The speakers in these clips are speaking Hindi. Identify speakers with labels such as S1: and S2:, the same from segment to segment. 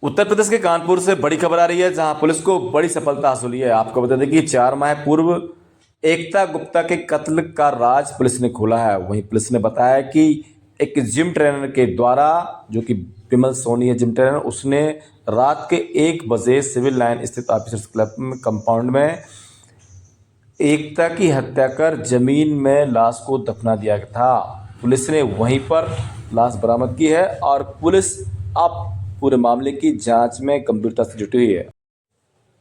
S1: उत्तर प्रदेश के कानपुर से बड़ी खबर आ रही है, जहां पुलिस को बड़ी सफलता हासिल हुई है। आपको बता दें कि 4 माह पूर्व एकता गुप्ता के कत्ल का राज पुलिस ने खोला है। वहीं पुलिस ने बताया कि एक जिम ट्रेनर के द्वारा, जो कि विमल सोनी है जिम ट्रेनर, उसने रात के 1 बजे सिविल लाइन स्थित ऑफिसर्स क्लब में कंपाउंड में एकता की हत्या कर जमीन में लाश को दफना दिया गया था। पुलिस ने वहीं पर लाश बरामद की है और पुलिस अब पूरे मामले की जांच में गंभीरता से जुटी हुई है।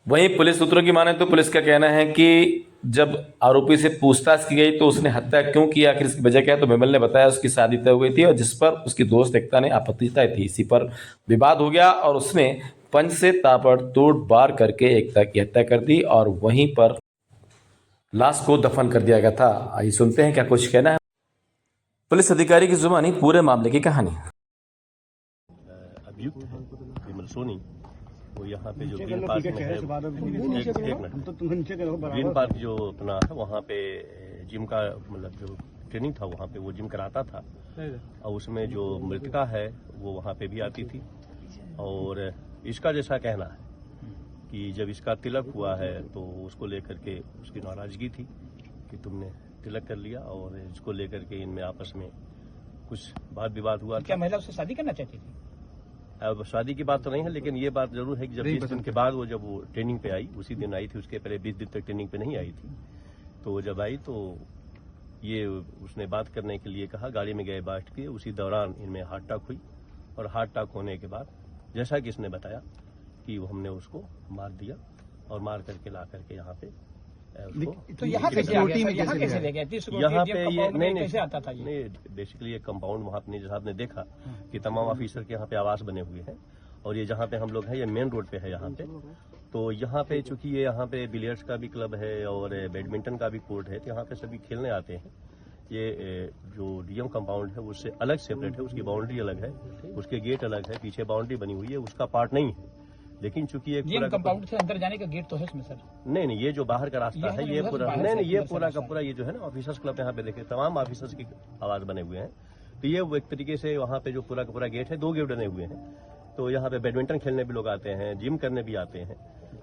S1: वहीं पुलिस सूत्रों की माने तो पुलिस का कहना है कि जब आरोपी से पूछताछ की गई तो उसने हत्या क्यों की, आखिर इसकी वजह क्या है, तो विमल ने बताया उसकी शादी तय हो गई थी और जिस पर उसकी दोस्त एकता ने आपत्ति जताई थी। इसी पर विवाद हो गया और उसने पंच से ताबड़तोड़ वार करके एकता की हत्या कर दी और वहीं पर लाश को दफन कर दिया गया था। आइए सुनते हैं क्या कुछ कहना है पुलिस अधिकारी की जुबानी पूरे मामले की कहानी।
S2: अभियुक्त है विमल सोनी, वो यहाँ पे जो ग्रीन पार्क में है, एक मिनट, ग्रीन पार्क जो अपना है वहाँ पे जिम का मतलब जो ट्रेनिंग था वहाँ पे वो जिम कराता था और उसमें जो मृतका है वो वहाँ पे भी आती थी। और इसका जैसा कहना है कि जब इसका तिलक हुआ है तो उसको लेकर के उसकी नाराजगी थी कि तुमने तिलक कर लिया और इसको लेकर के इनमें आपस में कुछ वाद विवाद हुआ।
S3: क्या महिला उससे शादी करना चाहती थी?
S2: अब शादी की बात तो नहीं है, लेकिन ये बात जरूर है कि जब 20 दिन के बाद वो जब वो ट्रेनिंग पे आई, उसी दिन आई थी, उसके पहले 20 दिन तक ट्रेनिंग पे नहीं आई थी। तो जब आई तो ये उसने बात करने के लिए कहा, गाड़ी में गए बैठ के, उसी दौरान इनमें हार्ट अटैक हुई और हार्ट अटैक होने के बाद जैसा कि इसने बताया कि हमने उसको मार दिया और मार करके ला करके यहाँ पे
S3: तो यहाँ कैसे आ गया? यहाँ कैसे ले गया?
S2: यहाँ पे ये नहीं
S3: कैसे आता था ये?
S2: नहीं, बेसिकली ये कंपाउंड वहाँ पे जैसा आपने देखा कि तमाम ऑफिसर के यहाँ पे आवास बने हुए हैं और ये जहाँ पे हम लोग हैं ये मेन रोड पे है यहाँ पे। तो यहाँ पे चूंकि ये यहाँ पे बिलियर्ड्स का भी क्लब है और बैडमिंटन का भी कोर्ट है, तो यहाँ पे सभी खेलने आते हैं। ये जो डीएम कंपाउंड है उससे अलग सेपरेट है, उसकी बाउंड्री अलग है, उसके गेट अलग है, पीछे बाउंड्री बनी हुई है, उसका पार्ट नहीं है। लेकिन चूंकि एक पूरा
S3: कंपाउंड से अंदर जाने का गेट तो है इसमें सर?
S2: नहीं, ये जो बाहर का रास्ता है ये पूरा नहीं, ये पूरा का पूरा ये जो है ना ऑफिसर्स क्लब, यहाँ पे देखे तमाम ऑफिसर्स की आवाज बने हुए हैं। तो ये एक तरीके से वहाँ पे जो पूरा का पूरा गेट है, 2 गेट बने हुए हैं। तो यहाँ पे बैडमिंटन खेलने भी लोग आते हैं, जिम करने भी आते हैं,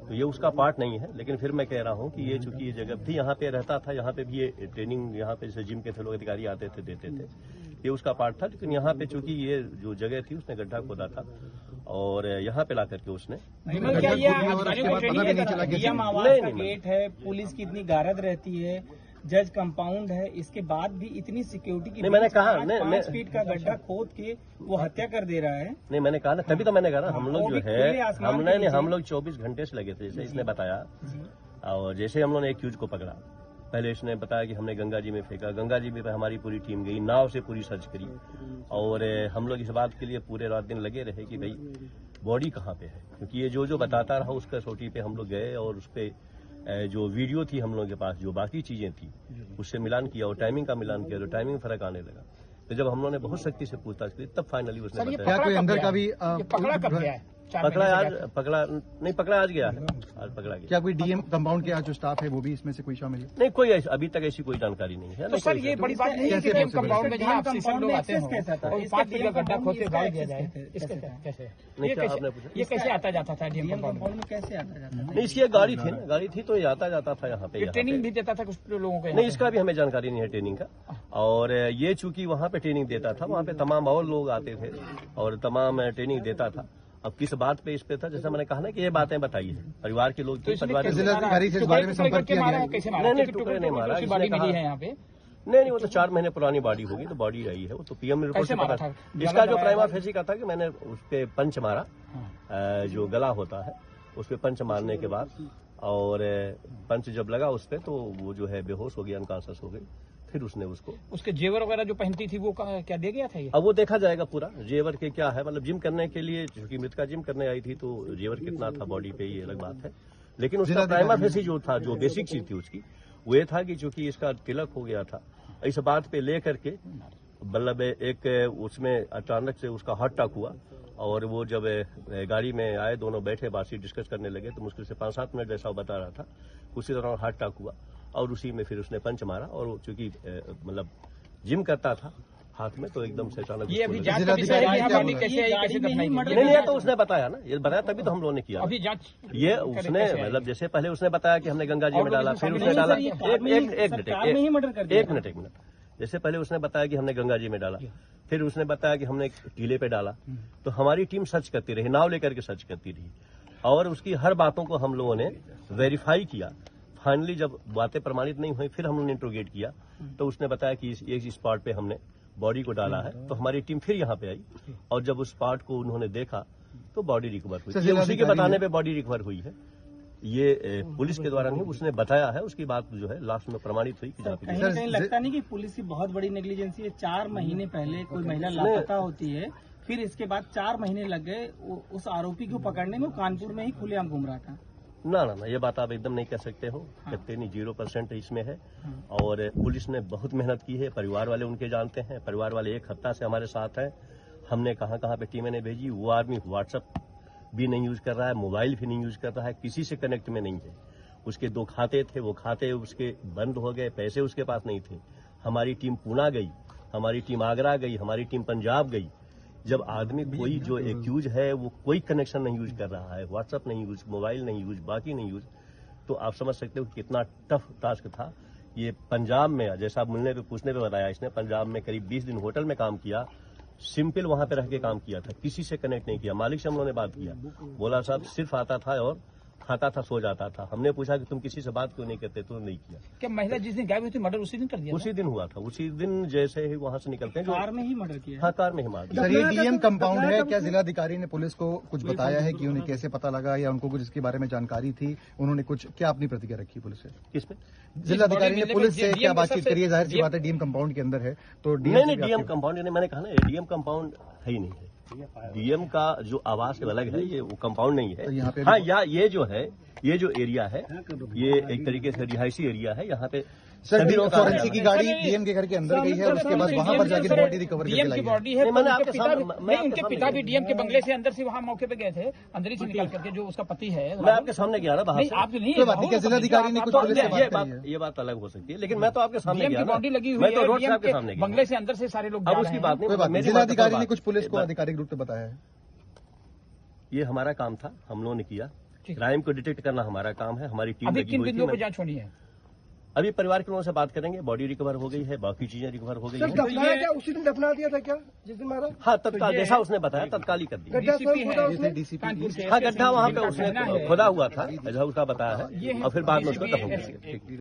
S2: तो ये उसका पार्ट नहीं है। लेकिन फिर मैं कह रहा हूँ कि ये चूंकि ये जगह भी यहाँ पे रहता था, यहाँ पे भी ये ट्रेनिंग, यहाँ पे जैसे जिम के थे लोग अधिकारी आते थे, देते थे, ये उसका पार्ट था। लेकिन यहाँ पे चूंकि ये जो जगह थी उसने गड्ढा खोदा था और यहाँ पे ला करके उसने
S3: गेट है, पुलिस की इतनी गारद रहती है, जज कंपाउंड है, इसके बाद भी इतनी सिक्योरिटी की,
S2: मैंने कहा
S3: 5 फीट का गड्ढा खोद के वो हत्या कर दे रहा है।
S2: नहीं, मैंने कहा ना, तभी तो मैंने कहा ना, हम लोग जो है हम लोग 24 घंटे से लगे थे, जैसे इसने बताया। और जैसे हम लोगों ने एक्यूज को पकड़ा, पहले इसने बताया कि हमने गंगा जी में फेंका, गंगा जी में हमारी पूरी टीम गई, नाव से पूरी सर्च करी और हम लोग इस बात के लिए पूरे रात दिन लगे रहे कि भाई बॉडी कहाँ पे है, क्योंकि ये जो बताता रहा उस कसौटी पे हम लोग गए और उस पे जो वीडियो थी हम लोग के पास, जो बाकी चीजें थी, उससे मिलान किया और टाइमिंग का मिलान किया, तो टाइमिंग में फर्क आने लगा। तो जब हम लोगों ने बहुत सख्ती से पूछताछ की तब फाइनली उसने बताया।
S3: कोई अंदर का भी पकड़ा कब गया है?
S2: पकड़ा आज गया है, आज पकड़ा गया।
S4: क्या कोई डीएम कंपाउंड के जो स्टाफ है वो भी इसमें से कोई शामिल है?
S2: नहीं, कोई अभी तक ऐसी कोई जानकारी नहीं है।
S3: तो सर ये बड़ी बात नहीं है कि डीएम कंपाउंड में जहाँ ऑफिसर लोग आते हैं और 5 फीट का गड्ढा खोद के गाड़ दिया जाए, कैसे? ये कैसे आता जाता था डीएम कंपाउंड में? कैसे आता जाता था?
S2: नहीं, इसकी एक गाड़ी थी ना, गाड़ी थी तो ये आता जाता था यहाँ पे।
S3: ट्रेनिंग भी देता था कुछ लोगों को?
S2: नहीं, इसका भी हमें जानकारी नहीं है ट्रेनिंग का। और ये चूंकि वहाँ पे ट्रेनिंग देता था, वहाँ पे तमाम और लोग आते थे और तमाम ट्रेनिंग देता था। अब किस बात पे इस पे था, जैसा मैंने कहा ना कि ये बातें बताई है परिवार के लोग,
S4: जिलाधिकारी से इस बारे में संपर्क किया गया?
S2: नहीं, टुकड़े नहीं मारा, नहीं, वो तो 4 महीने पुरानी बॉडी होगी, तो बॉडी आई है वो तो पीएम रिपोर्ट से पता था। इसका जो प्राइमा फेसी का था कि मैंने उस पे पंच मारा, जो गला होता है उस पे पंच मारने के बाद, और पंच जब लगा उस पे तो वो जो है बेहोश हो गया, अनकॉन्शियस हो गई। फिर उसने उसके
S3: जेवर वगैरह जो पहनती थी वो क्या दे गया था ये?
S2: अब वो देखा जाएगा पूरा जेवर के क्या है, मतलब जिम करने के लिए, क्योंकि मृतका जिम करने आई थी तो जेवर कितना था बॉडी पे ये अलग बात है। लेकिन उसका प्राइमा फेसी जो था, जो बेसिक चीज थी उसकी, वो ये था कि चूंकि इसका तिलक हो गया था, इस बात पे लेकर के मतलब एक उसमें अचानक से उसका हार्ट अटैक हुआ और वो जब गाड़ी में आए, दोनों बैठे बातचीत डिस्कस करने लगे तो मुश्किल से 5-7 मिनट जैसा बता रहा था, उसी दौरान हार्ट अटैक हुआ और उसी में फिर उसने पंच मारा। और चूंकि मतलब जिम करता था, हाथ में, तो एकदम से अचानक
S3: ये अभी
S2: उसको
S3: जांच
S2: लगा।
S3: का विषय है कि यहाँ बॉडी कैसे आई, कैसे दफनाई गई?
S2: नहीं, ये तो उसने बताया ना, ये बताया तभी तो हम लोगों ने किया।
S3: अभी जांच
S2: ये उसने मतलब जैसे पहले उसने बताया कि हमने गंगा जी में डाला, फिर उसने डाला एक मिनट जैसे पहले उसने बताया कि हमने गंगा जी में डाला, फिर उसने बताया कि हमने टीले पे डाला, तो हमारी टीम सर्च करती रही, नाव लेकर के सर्च करती रही, और उसकी हर बातों को हम लोगों ने वेरीफाई किया। फाइनली जब बातें प्रमाणित नहीं हुई, फिर हम लोगों ने इंट्रोगेट किया, तो उसने बताया कि इस स्पॉट पे हमने बॉडी को डाला है। तो हमारी टीम फिर यहाँ पे आई, और जब उस स्पॉट को उन्होंने देखा तो बॉडी रिकवर हुई। ये उसी के बताने पे बॉडी रिकवर हुई है, ये पुलिस के द्वारा नहीं, उसने बताया है। उसकी बात जो है लास्ट में प्रमाणित हुई कि जहाँ पे
S5: कहीं ना कहीं लगता नहीं कि पुलिस की बहुत बड़ी नेग्लिजेंसी है। 4 महीने पहले कोई महिला लापता होती है, फिर इसके बाद 4 महीने लग गए उस आरोपी को पकड़ने में। वो कानपुर में ही खुलेआम घूम रहा था।
S2: ना, ये बात आप एकदम नहीं कह सकते हो। कहते नहीं, 0% इसमें है। और पुलिस ने बहुत मेहनत की है, परिवार वाले उनके जानते हैं, परिवार वाले एक हफ्ता से हमारे साथ हैं। हमने कहाँ पे टीमें ने भेजी, वो आदमी व्हाट्सएप भी नहीं यूज कर रहा है, मोबाइल भी नहीं यूज कर रहा है, किसी से कनेक्ट में नहीं है। उसके 2 खाते थे, वो खाते उसके बंद हो गए, पैसे उसके पास नहीं थे। हमारी टीम पूना गई, हमारी टीम आगरा गई, हमारी टीम पंजाब गई। जब आदमी कोई जो एक्यूज है वो कोई कनेक्शन नहीं यूज कर रहा है, व्हाट्सएप नहीं यूज, मोबाइल नहीं यूज, बाकी नहीं यूज, तो आप समझ सकते हो कितना टफ टास्क था। ये पंजाब में, जैसा आप मिलने पे पूछने पे बताया, इसने पंजाब में करीब 20 दिन होटल में काम किया, सिंपल वहां पे रह के काम किया था, किसी से कनेक्ट नहीं किया। मालिक से हम लोगों ने बात किया, बोला साहब सिर्फ आता था और खाता था, सो जाता था। हमने पूछा कि तुम किसी से बात क्यों नहीं करते, तो नहीं किया।
S3: क्या महिला जिस दिन गायब हुई थी, मर्डर उसी दिन कर दिया?
S2: उसी दिन हुआ था, उसी दिन जैसे ही वहां से निकलते हैं
S5: कार में ही मर्डर किया।
S2: हाँ, कार में ही मार दिया।
S4: सर, ये डीएम कंपाउंड है क्या? जिलाधिकारी ने पुलिस को कुछ बताया है कि उन्हें कैसे पता लगा, या उनको कुछ इसके बारे में जानकारी थी? उन्होंने कुछ क्या अपनी प्रतिक्रिया रखी पुलिस से?
S2: किसमें?
S4: जिलाधिकारी ने पुलिस से क्या बातचीत करी है? जाहिर सी बात है डीएम कंपाउंड के अंदर है, तो
S2: नहीं, डीएम कंपाउंड नहीं, मैंने कहा ना, डीएम कंपाउंड है ही नहीं है। डीएम का जो आवास अलग है, ये वो कंपाउंड नहीं है।
S4: तो यहाँ पे
S2: हाँ, ये जो एरिया है, ये एक तरीके से रिहायशी एरिया है। यहाँ पे
S4: सर, फॉरेंसिक की गाड़ी डीएम के घर के अंदर गई है, और उसके बाद वहां पर जाकर बॉडी रिकवर करके
S3: डीएम
S4: लाई
S3: की
S4: है।
S3: बॉडी है।
S2: मैंने आपके सामने
S3: उनके पिता भी डीएम के बंगले से अंदर से वहाँ मौके पे गए थे, अंदर ही से निकाल करके, जो उसका पति है।
S2: मैं आपके सामने गया ना बाहर से।
S3: आप नहीं,
S4: कोई बात नहीं, क्या जिलाधिकारी ने कुछ पुलिस से बात करी है?
S2: ये बात अलग हो सकती है, लेकिन मैं तो आपके सामने
S3: डीएम
S2: गया
S3: की
S2: ना।
S3: बॉडी लगी हुई
S2: मैं तो
S3: है,
S2: रोड से
S3: डीएम
S2: आपके
S3: के
S2: सामने गया।
S3: बंगले से अंदर से सारे लोग
S2: अब उसकी बात
S4: कोई
S2: नहीं,
S4: बात नहीं,
S2: मेरी बात
S4: जिलाधिकारी
S2: तो
S4: ने कुछ पुलिस को
S2: बात-
S4: आधिकारिक रूप से बताया है?
S2: ये हमारा काम था, हम लोगों ने किया। क्राइम को डिटेक्ट करना हमारा काम है, हमारी टीम
S3: अभी
S2: लगी
S3: किन
S2: हुई
S3: बिंदुओं
S2: थी।
S3: पर जांच होनी है?
S2: अभी परिवार के लोगों से बात करेंगे, बॉडी रिकवर हो गई है, बाकी चीजें रिकवर हो गई है।
S6: दफनाया क्या? उसी दिन दफना दिया था क्या, जिस दिन मारा?
S2: हाँ, तत्काल जैसा उसने बताया तत्काल ही कर दिया।
S6: गड्ढा
S3: डीसीपी
S6: खोदा
S3: है,
S6: उसने?
S3: कानपुर से
S2: हाँ, गड्ढा वहाँ पे
S3: कहना
S2: उसने
S3: है।
S2: खोदा हुआ था, जैसा उसका बताया है, और फिर बाद में उसको दफन कर दिया।